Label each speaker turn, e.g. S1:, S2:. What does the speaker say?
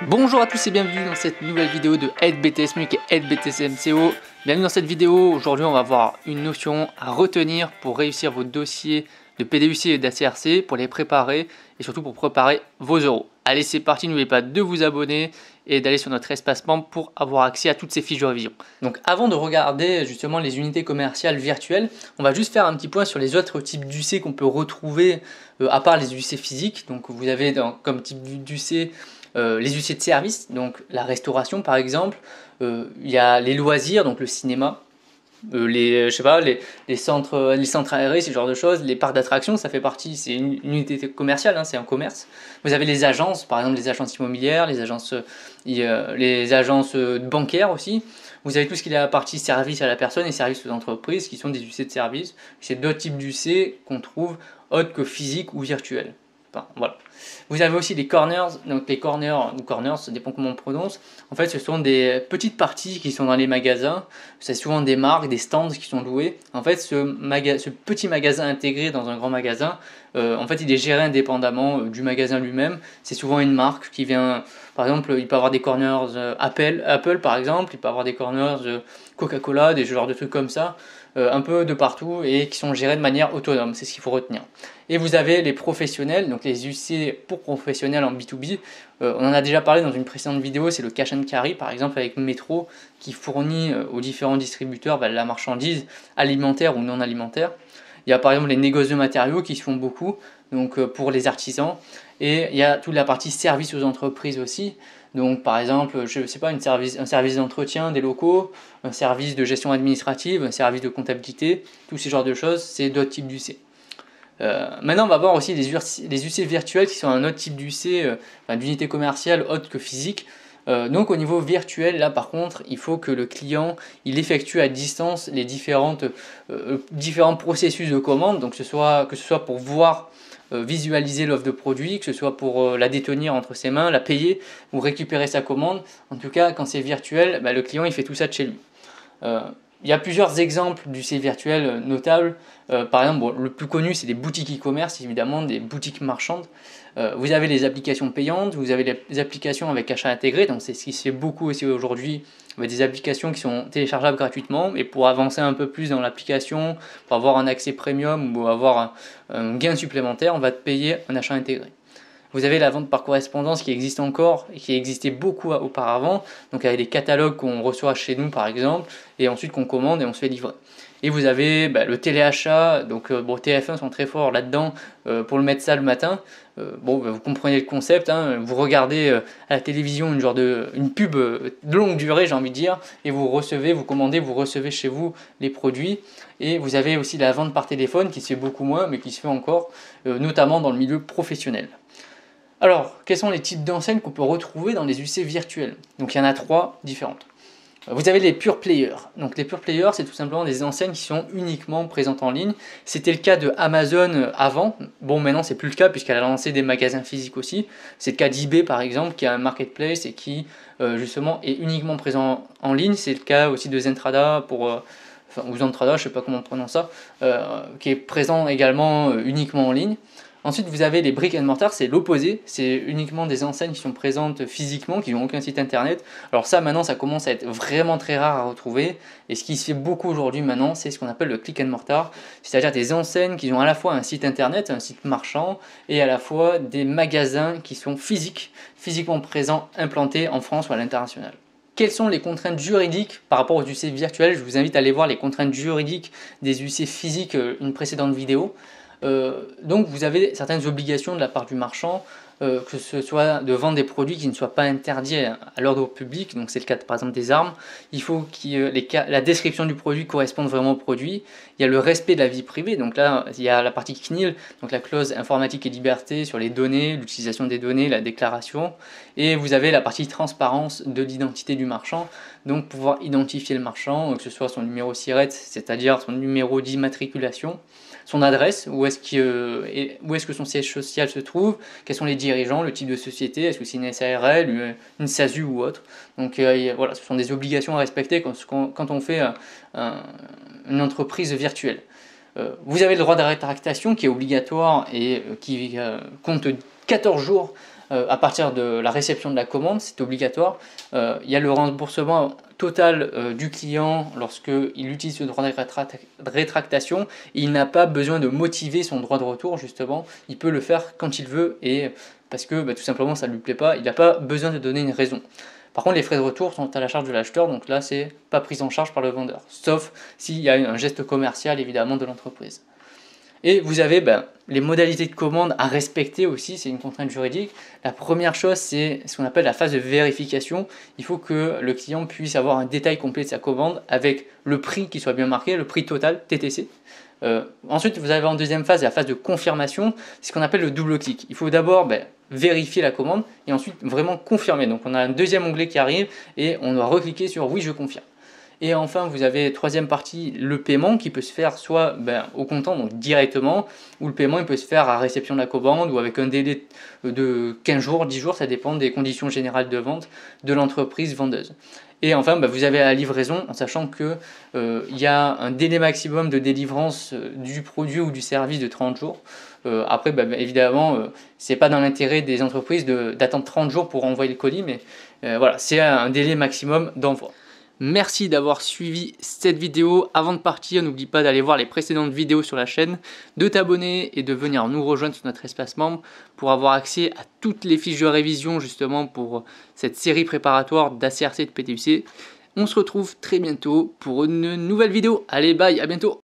S1: Bonjour à tous et bienvenue dans cette nouvelle vidéo de AideBTS-MUC et AideBTS-MCO. Bienvenue dans cette vidéo. Aujourd'hui on va voir une notion à retenir pour réussir vos dossiers de PDUC et d'ACRC, pour les préparer et surtout pour préparer vos euros. Allez, c'est parti, n'oubliez pas de vous abonner et d'aller sur notre espace membre pour avoir accès à toutes ces fiches de révision. Donc avant de regarder justement les unités commerciales virtuelles, on va juste faire un petit point sur les autres types d'UC qu'on peut retrouver à part les UC physiques. Donc vous avez comme type d'UC les UC de service, donc la restauration par exemple, il y a les loisirs, donc le cinéma, je sais pas, les centres aérés, ce genre de choses, les parcs d'attractions, ça fait partie, c'est une unité commerciale, hein, c'est un commerce. Vous avez les agences, par exemple les agences immobilières, les agences bancaires aussi. Vous avez tout ce qui est la partie service à la personne et services aux entreprises, qui sont des UC de service. C'est d'autres types d'UC qu'on trouve autres que physiques ou virtuels. Enfin, voilà. Vous avez aussi les corners, donc les corners ou corners, ça dépend comment on prononce. En fait, ce sont des petites parties qui sont dans les magasins. C'est souvent des marques, des stands qui sont loués. En fait, ce petit magasin intégré dans un grand magasin, en fait, il est géré indépendamment du magasin lui-même. C'est souvent une marque qui vient, par exemple, il peut avoir des corners Apple par exemple, il peut avoir des corners Coca-Cola, des genres de trucs comme ça. Un peu de partout et qui sont gérés de manière autonome, c'est ce qu'il faut retenir. Et vous avez les professionnels, donc les UC pour professionnels en B2B. On en a déjà parlé dans une précédente vidéo, c'est le cash and carry par exemple avec Metro qui fournit aux différents distributeurs la marchandise alimentaire ou non alimentaire. Il y a par exemple les négoces de matériaux qui se font beaucoup, donc pour les artisans, et il y a toute la partie service aux entreprises aussi. Donc par exemple, je sais pas, un service d'entretien des locaux, un service de gestion administrative, un service de comptabilité, tous ces genres de choses, c'est d'autres types d'UC. Maintenant, on va voir aussi les UC virtuels qui sont un autre type d'UC, d'unité commerciale autre que physique. Donc au niveau virtuel, là par contre, il faut que le client il effectue à distance les différents processus de commande, donc que ce soit pour voir visualiser l'offre de produit, que ce soit pour la détenir entre ses mains, la payer ou récupérer sa commande. En tout cas, quand c'est virtuel, le client il fait tout ça de chez lui. Il y a plusieurs exemples d'UC virtuels notables. Par exemple, le plus connu, c'est des boutiques e-commerce, évidemment, des boutiques marchandes. Vous avez les applications payantes, vous avez les applications avec achat intégré, donc c'est ce qui se fait beaucoup aussi aujourd'hui, avec des applications qui sont téléchargeables gratuitement, et pour avancer un peu plus dans l'application, pour avoir un accès premium ou avoir un gain supplémentaire, on va te payer un achat intégré. Vous avez la vente par correspondance qui existe encore et qui existait beaucoup auparavant, donc avec des catalogues qu'on reçoit chez nous par exemple, et ensuite qu'on commande et on se fait livrer. Et vous avez le téléachat, donc TF1 sont très forts là-dedans pour le mettre ça le matin. Vous comprenez le concept, hein, vous regardez à la télévision une pub de longue durée, j'ai envie de dire, et vous commandez, vous recevez chez vous les produits. Et vous avez aussi la vente par téléphone qui se fait beaucoup moins, mais qui se fait encore, notamment dans le milieu professionnel. Alors, quels sont les types d'enseignes qu'on peut retrouver dans les UC virtuels? Donc il y en a 3 différentes. Vous avez les pure players. Donc les pure players, c'est tout simplement des enseignes qui sont uniquement présentes en ligne. C'était le cas de Amazon avant. Bon, maintenant c'est plus le cas puisqu'elle a lancé des magasins physiques aussi. C'est le cas d'eBay par exemple, qui a un marketplace et qui justement est uniquement présent en ligne. C'est le cas aussi de Zentrada ou Zentrada, je sais pas comment on prononce ça, qui est présent également uniquement en ligne. Ensuite, vous avez les brick and mortar, c'est l'opposé, c'est uniquement des enseignes qui sont présentes physiquement, qui n'ont aucun site internet. Alors ça, maintenant, ça commence à être vraiment très rare à retrouver. Et ce qui se fait beaucoup aujourd'hui maintenant, c'est ce qu'on appelle le click and mortar, c'est-à-dire des enseignes qui ont à la fois un site internet, un site marchand, et à la fois des magasins qui sont physiquement présents, implantés en France ou à l'international. Quelles sont les contraintes juridiques par rapport aux UC virtuels? Je vous invite à aller voir les contraintes juridiques des UC physiques, une précédente vidéo. Donc vous avez certaines obligations de la part du marchand, que ce soit de vendre des produits qui ne soient pas interdits à l'ordre public, donc c'est le cas par exemple des armes. Il faut que la description du produit corresponde vraiment au produit. Il y a le respect de la vie privée, donc là il y a la partie CNIL, donc la clause informatique et liberté sur les données, l'utilisation des données, la déclaration, et vous avez la partie transparence de l'identité du marchand, donc pouvoir identifier le marchand, que ce soit son numéro SIRET, c'est-à-dire son numéro d'immatriculation, son adresse, où est-ce que son siège social se trouve, quels sont les dirigeants, le type de société, est-ce que c'est une SARL, une SASU ou autre. Donc voilà, ce sont des obligations à respecter quand on fait une entreprise virtuelle. Vous avez le droit de rétractation qui est obligatoire et qui compte 14 jours à partir de la réception de la commande, c'est obligatoire. Il y a le remboursement total du client lorsqu'il utilise ce droit de rétractation. Il n'a pas besoin de motiver son droit de retour, justement. Il peut le faire quand il veut et parce que tout simplement ça ne lui plaît pas. Il n'a pas besoin de donner une raison. Par contre, les frais de retour sont à la charge de l'acheteur, donc là, c'est pas pris en charge par le vendeur, sauf s'il y a un geste commercial, évidemment, de l'entreprise. Et vous avez les modalités de commande à respecter aussi, c'est une contrainte juridique. La première chose, c'est ce qu'on appelle la phase de vérification. Il faut que le client puisse avoir un détail complet de sa commande avec le prix qui soit bien marqué, le prix total, TTC. Ensuite, vous avez en deuxième phase la phase de confirmation, c'est ce qu'on appelle le double clic. Il faut d'abord vérifier la commande et ensuite vraiment confirmer. Donc on a un deuxième onglet qui arrive et on doit recliquer sur oui, je confirme. Et enfin, vous avez troisième partie, le paiement qui peut se faire soit au comptant, donc directement, ou le paiement il peut se faire à réception de la commande ou avec un délai de 15 jours, 10 jours, ça dépend des conditions générales de vente de l'entreprise vendeuse. Et enfin, vous avez la livraison, en sachant que il y a un délai maximum de délivrance du produit ou du service de 30 jours. Après, évidemment, c'est pas dans l'intérêt des entreprises d'attendre 30 jours pour envoyer le colis, mais voilà, c'est un délai maximum d'envoi. Merci d'avoir suivi cette vidéo. Avant de partir, n'oublie pas d'aller voir les précédentes vidéos sur la chaîne, de t'abonner et de venir nous rejoindre sur notre espace membre pour avoir accès à toutes les fiches de révision justement pour cette série préparatoire d'ACRC et de PTUC. On se retrouve très bientôt pour une nouvelle vidéo. Allez, bye, à bientôt.